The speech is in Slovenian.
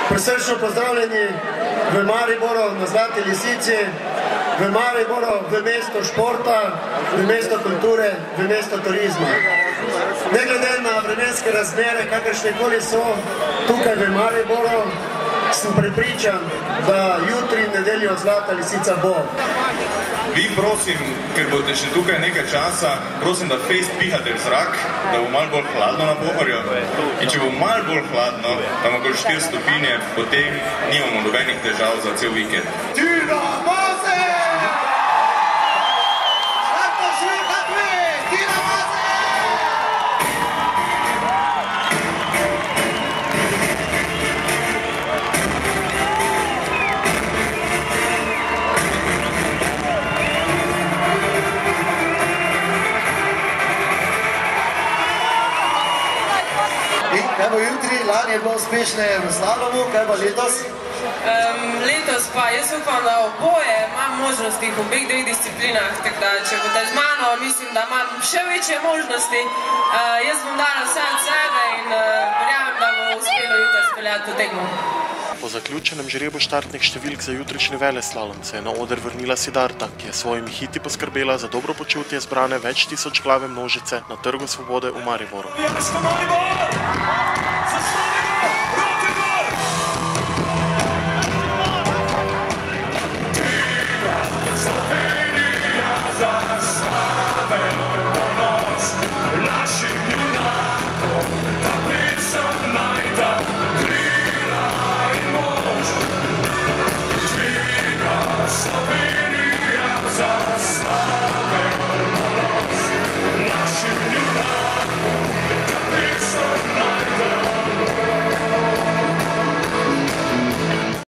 Prisrčno pozdravljeni v Mariboru na Zlati lisici, v Mariboru, v mesto športa, v mesto kulture, v mesto turizma. Ne glede na vremenske razmere, kakršnekoli so tukaj v Mariboru, sem prepričan, da jutri in nedeljo Zlata lisica bo. Vi prosim, ker boste še tukaj nekaj časa, prosim, da fejst pihate v zrak, da bo malo bolj hladno na Pohorju. In če bo malo bolj hladno, tam okoli 4 stopinje, potem nimamo nobenih težav za cel vikend. Kaj bo jutri? Lani je bilo uspešne v slalomu, kaj bo letos? Letos pa jaz upam, da oboje imam možnosti v obeh dveh disciplinah, tako da če boste z mano, mislim, da imam še večje možnosti. Jaz bom dala vse od sebe in verjamem, da bo uspelo jutri speljati to tekmo. Po zaključenem žrebu štartnih številk za jutrišnji veleslalom se je na oder vrnila Siddharta, ki je s svojimi hiti poskrbela za dobro počutje zbrane več tisoč glave množice na Trgu svobode v Mariboru.